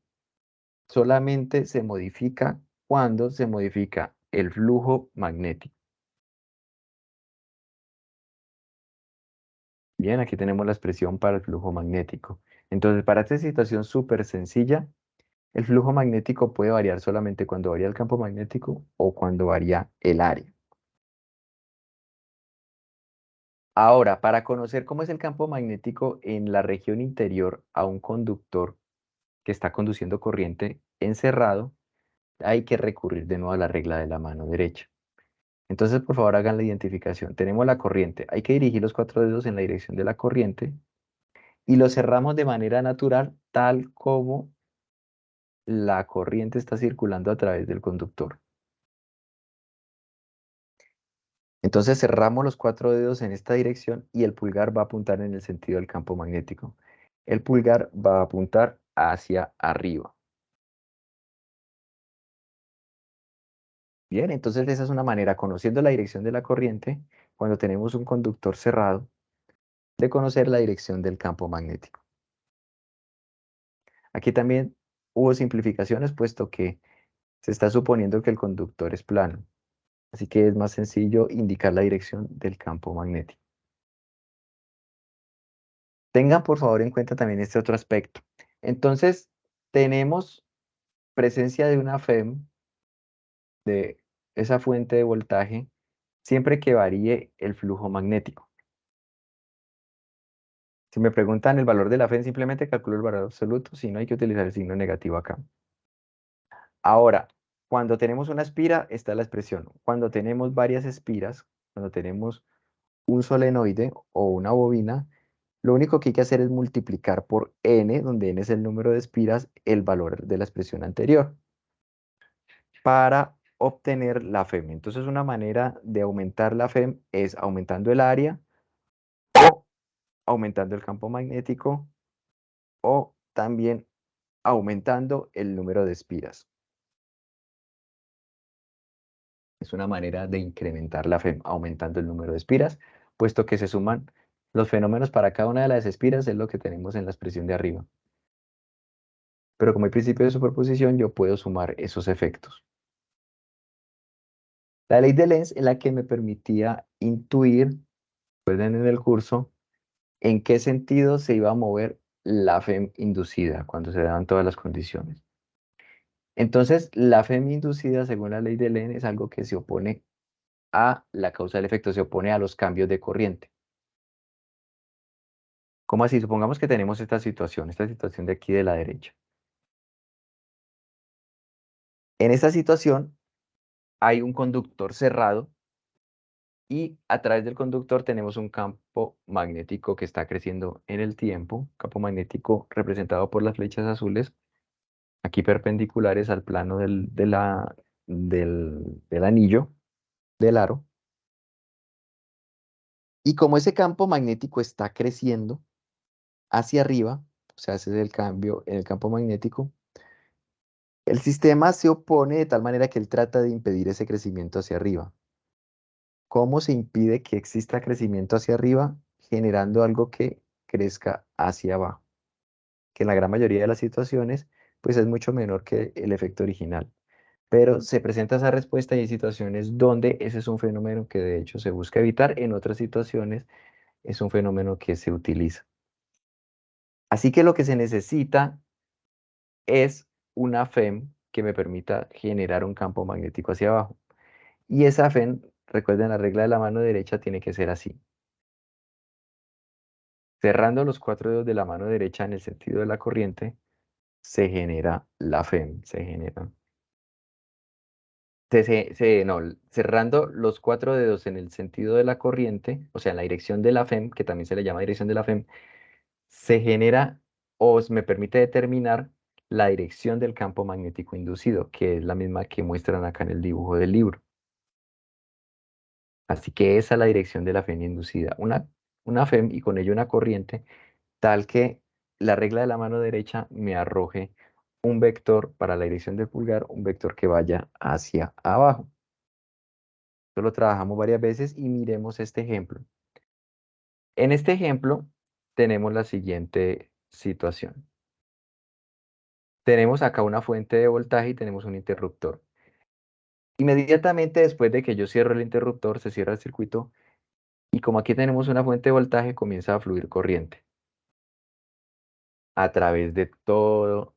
solamente se modifica cuando se modifica el flujo magnético. Bien, aquí tenemos la expresión para el flujo magnético. Entonces, para esta situación súper sencilla, el flujo magnético puede variar solamente cuando varía el campo magnético o cuando varía el área. Ahora, para conocer cómo es el campo magnético en la región interior a un conductor que está conduciendo corriente encerrado, hay que recurrir de nuevo a la regla de la mano derecha. Entonces, por favor, hagan la identificación. Tenemos la corriente. Hay que dirigir los 4 dedos en la dirección de la corriente y lo cerramos de manera natural, tal como la corriente está circulando a través del conductor. Entonces cerramos los 4 dedos en esta dirección y el pulgar va a apuntar en el sentido del campo magnético. El pulgar va a apuntar hacia arriba. Bien, entonces esa es una manera, conociendo la dirección de la corriente, cuando tenemos un conductor cerrado, de conocer la dirección del campo magnético. Aquí también hubo simplificaciones, puesto que se está suponiendo que el conductor es plano. Así que es más sencillo indicar la dirección del campo magnético. Tengan por favor en cuenta también este otro aspecto. Entonces, tenemos presencia de una FEM, de esa fuente de voltaje, siempre que varíe el flujo magnético. Si me preguntan el valor de la FEM, simplemente calculo el valor absoluto, si no hay que utilizar el signo negativo acá. Ahora, cuando tenemos una espira, está la expresión. Cuando tenemos varias espiras, cuando tenemos un solenoide o una bobina, lo único que hay que hacer es multiplicar por n, donde n es el número de espiras, el valor de la expresión anterior, para obtener la FEM. Entonces, una manera de aumentar la FEM es aumentando el área o aumentando el campo magnético o también aumentando el número de espiras. Es una manera de incrementar la FEM aumentando el número de espiras, puesto que se suman los fenómenos para cada una de las espiras, es lo que tenemos en la expresión de arriba. Pero como hay principio de superposición, yo puedo sumar esos efectos. La ley de Lenz es la que me permitía intuir, recuerden en el curso, en qué sentido se iba a mover la FEM inducida cuando se daban todas las condiciones. Entonces, la FEM inducida, según la ley de Lenz, es algo que se opone a la causa del efecto, se opone a los cambios de corriente. ¿Cómo así? Supongamos que tenemos esta situación de aquí de la derecha. En esta situación hay un conductor cerrado y a través del conductor tenemos un campo magnético que está creciendo en el tiempo, campo magnético representado por las flechas azules, aquí perpendiculares al plano del anillo, del aro. Y como ese campo magnético está creciendo hacia arriba, o sea, ese es el cambio en el campo magnético, el sistema se opone de tal manera que él trata de impedir ese crecimiento hacia arriba. ¿Cómo se impide que exista crecimiento hacia arriba? Generando algo que crezca hacia abajo, que en la gran mayoría de las situaciones, pues es mucho menor que el efecto original. Pero se presenta esa respuesta y hay situaciones donde ese es un fenómeno que de hecho se busca evitar, en otras situaciones es un fenómeno que se utiliza. Así que lo que se necesita es una FEM que me permita generar un campo magnético hacia abajo. Y esa FEM, recuerden la regla de la mano derecha, tiene que ser así. Cerrando los 4 dedos de la mano derecha en el sentido de la corriente, se genera la FEM, se genera. No, cerrando los 4 dedos en el sentido de la corriente, o sea, en la dirección de la FEM, que también se le llama dirección de la FEM, se genera o me permite determinar la dirección del campo magnético inducido, que es la misma que muestran acá en el dibujo del libro. Así que esa es la dirección de la FEM inducida, una FEM y con ello una corriente, tal que la regla de la mano derecha me arroje un vector para la dirección del pulgar, un vector que vaya hacia abajo. Esto lo trabajamos varias veces y miremos este ejemplo. En este ejemplo tenemos la siguiente situación. Tenemos acá una fuente de voltaje y tenemos un interruptor. Inmediatamente después de que yo cierro el interruptor, se cierra el circuito y como aquí tenemos una fuente de voltaje, comienza a fluir corriente a través de toda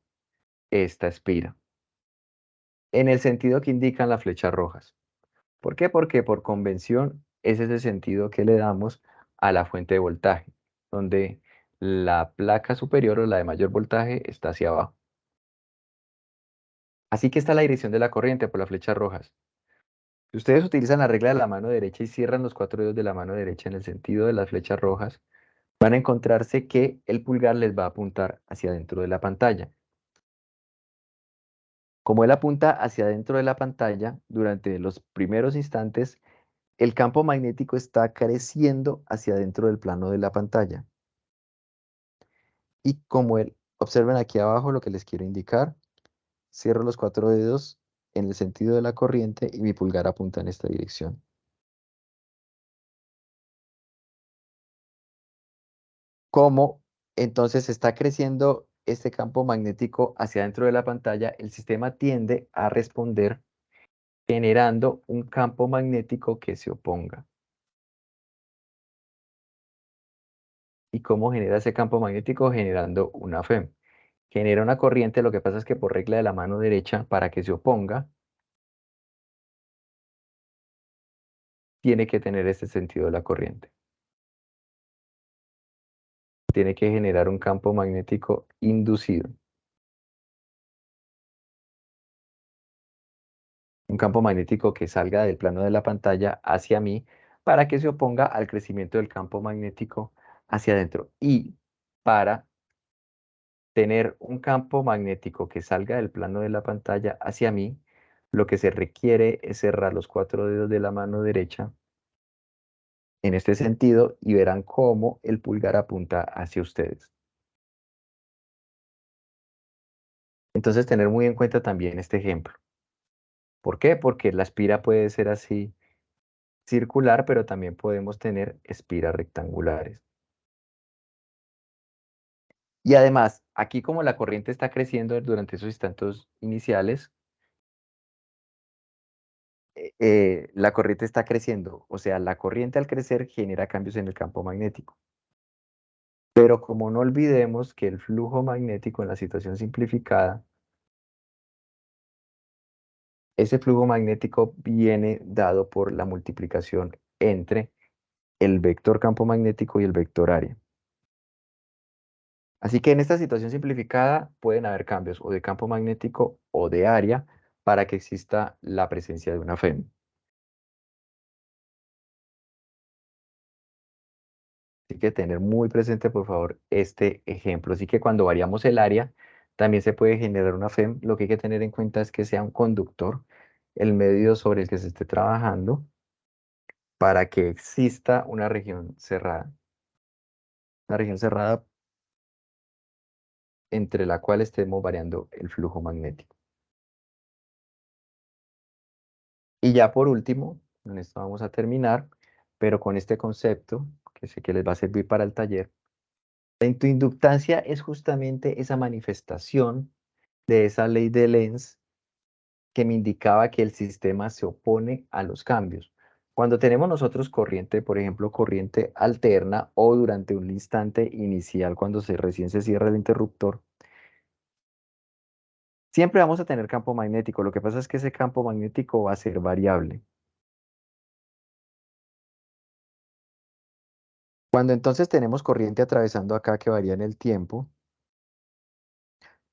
esta espira, en el sentido que indican las flechas rojas. ¿Por qué? Porque por convención ese es el sentido que le damos a la fuente de voltaje, donde la placa superior o la de mayor voltaje está hacia abajo. Así que está la dirección de la corriente por las flechas rojas. Si ustedes utilizan la regla de la mano derecha y cierran los 4 dedos de la mano derecha en el sentido de las flechas rojas, van a encontrarse que el pulgar les va a apuntar hacia dentro de la pantalla. Como él apunta hacia dentro de la pantalla, durante los primeros instantes, el campo magnético está creciendo hacia dentro del plano de la pantalla. Y como él, observen aquí abajo lo que les quiero indicar, cierro los 4 dedos en el sentido de la corriente y mi pulgar apunta en esta dirección. Como entonces está creciendo este campo magnético hacia dentro de la pantalla, el sistema tiende a responder generando un campo magnético que se oponga. ¿Y cómo genera ese campo magnético? Generando una FEM. Genera una corriente, lo que pasa es que por regla de la mano derecha, para que se oponga, tiene que tener este sentido de la corriente. Tiene que generar un campo magnético inducido. Un campo magnético que salga del plano de la pantalla hacia mí para que se oponga al crecimiento del campo magnético hacia adentro. Y para tener un campo magnético que salga del plano de la pantalla hacia mí, lo que se requiere es cerrar los 4 dedos de la mano derecha en este sentido y verán cómo el pulgar apunta hacia ustedes. Entonces, tener muy en cuenta también este ejemplo. ¿Por qué? Porque la espira puede ser así circular, pero también podemos tener espiras rectangulares. Y además, aquí como la corriente está creciendo durante esos instantes iniciales, la corriente está creciendo. O sea, la corriente al crecer genera cambios en el campo magnético. Pero como no olvidemos que el flujo magnético en la situación simplificada, ese flujo magnético viene dado por la multiplicación entre el vector campo magnético y el vector área. Así que en esta situación simplificada pueden haber cambios o de campo magnético o de área para que exista la presencia de una FEM. Así que tener muy presente, por favor, este ejemplo. Así que cuando variamos el área, también se puede generar una FEM. Lo que hay que tener en cuenta es que sea un conductor, el medio sobre el que se esté trabajando, para que exista una región cerrada. Una región cerrada entre la cual estemos variando el flujo magnético. Y ya por último, con esto vamos a terminar, pero con este concepto, que sé que les va a servir para el taller, la autoinductancia es justamente esa manifestación de esa ley de Lenz que me indicaba que el sistema se opone a los cambios. Cuando tenemos nosotros corriente, por ejemplo, corriente alterna o durante un instante inicial cuando recién se cierra el interruptor, siempre vamos a tener campo magnético. Lo que pasa es que ese campo magnético va a ser variable. Cuando entonces tenemos corriente atravesando acá que varía en el tiempo,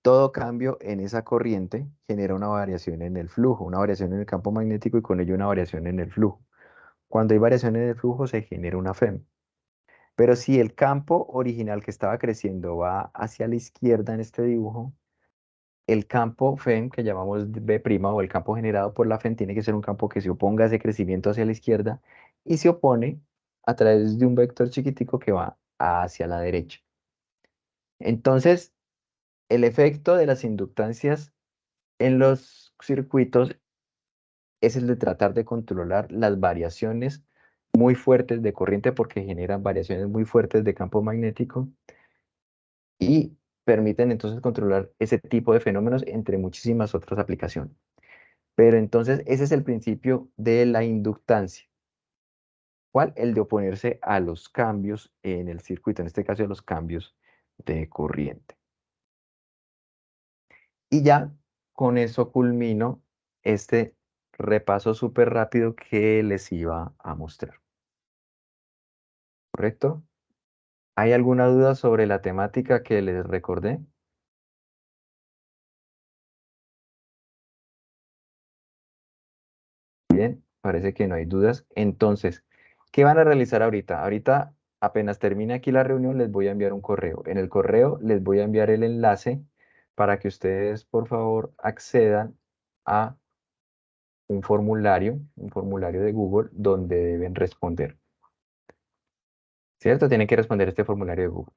todo cambio en esa corriente genera una variación en el flujo, una variación en el campo magnético y con ello una variación en el flujo. Cuando hay variación en el flujo se genera una FEM. Pero si el campo original que estaba creciendo va hacia la izquierda en este dibujo, el campo FEM, que llamamos B' o el campo generado por la FEM, tiene que ser un campo que se oponga a ese crecimiento hacia la izquierda y se opone a través de un vector chiquitico que va hacia la derecha. Entonces, El efecto de las inductancias en los circuitos es el de tratar de controlar las variaciones muy fuertes de corriente porque generan variaciones muy fuertes de campo magnético y permiten entonces controlar ese tipo de fenómenos entre muchísimas otras aplicaciones. Pero entonces ese es el principio de la inductancia. ¿Cuál? El de oponerse a los cambios en el circuito, en este caso a los cambios de corriente. Y ya con eso culmino este repaso súper rápido que les iba a mostrar. ¿Correcto? ¿Hay alguna duda sobre la temática que les recordé? Bien, parece que no hay dudas. Entonces, ¿qué van a realizar ahorita? Ahorita, apenas termine aquí la reunión, les voy a enviar un correo. En el correo les voy a enviar el enlace para que ustedes, por favor, accedan a un formulario de Google donde deben responder. ¿Cierto? Tienen que responder este formulario de Google.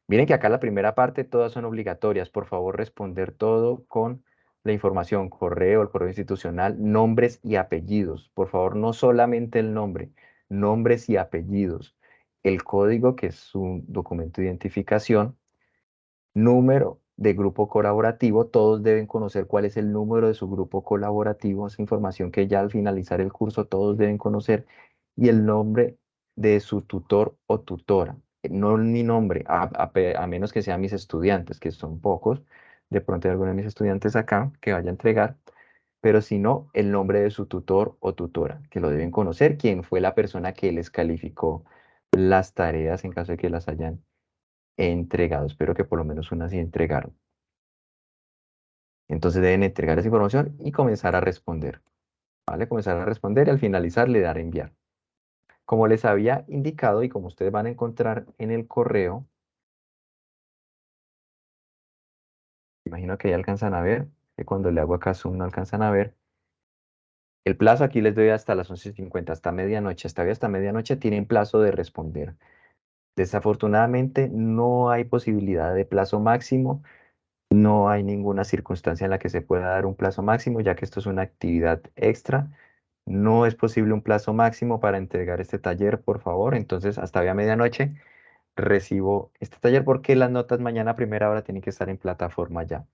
Miren que acá la primera parte todas son obligatorias. Por favor, responder todo con la información, correo, el correo institucional, nombres y apellidos. Por favor, no solamente el nombre, nombres y apellidos. El código, que es un documento de identificación, número de grupo colaborativo, todos deben conocer cuál es el número de su grupo colaborativo, es información que ya al finalizar el curso todos deben conocer, y el nombre de su tutor o tutora. No mi nombre, a menos que sean mis estudiantes, que son pocos, de pronto hay alguno de mis estudiantes acá que vaya a entregar, pero si no, el nombre de su tutor o tutora, que lo deben conocer, quién fue la persona que les calificó las tareas en caso de que las hayan entregado. Espero que por lo menos una sí entregaron. Entonces deben entregar esa información y comenzar a responder. ¿Vale? Comenzar a responder y al finalizar le dar a enviar. Como les había indicado y como ustedes van a encontrar en el correo, imagino que ya alcanzan a ver, que cuando le hago acá zoom no alcanzan a ver. El plazo aquí les doy hasta las 11:50, hasta medianoche. Hasta medianoche tienen plazo de responder. Desafortunadamente no hay posibilidad de plazo máximo. No hay ninguna circunstancia en la que se pueda dar un plazo máximo, ya que esto es una actividad extra. No es posible un plazo máximo para entregar este taller, por favor. Entonces, hasta hoy a medianoche recibo este taller porque las notas mañana a primera hora tienen que estar en plataforma ya.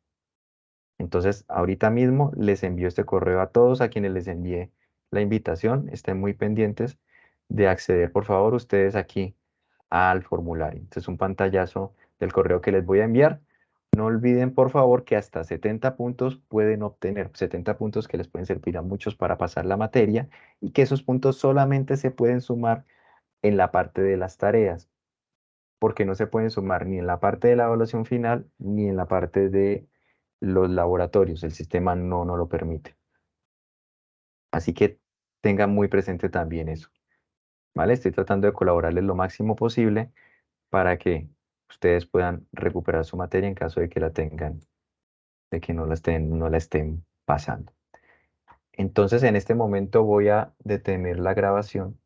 Entonces, ahorita mismo les envío este correo a todos a quienes les envié la invitación. Estén muy pendientes de acceder, por favor, ustedes aquí al formulario. Este es un pantallazo del correo que les voy a enviar. No olviden, por favor, que hasta 70 puntos pueden obtener, 70 puntos que les pueden servir a muchos para pasar la materia y que esos puntos solamente se pueden sumar en la parte de las tareas, porque no se pueden sumar ni en la parte de la evaluación final ni en la parte de los laboratorios. El sistema no lo permite. Así que tengan muy presente también eso, ¿vale? Estoy tratando de colaborarles lo máximo posible para que ustedes puedan recuperar su materia en caso de que la tengan, de que no la estén pasando. Entonces, en este momento voy a detener la grabación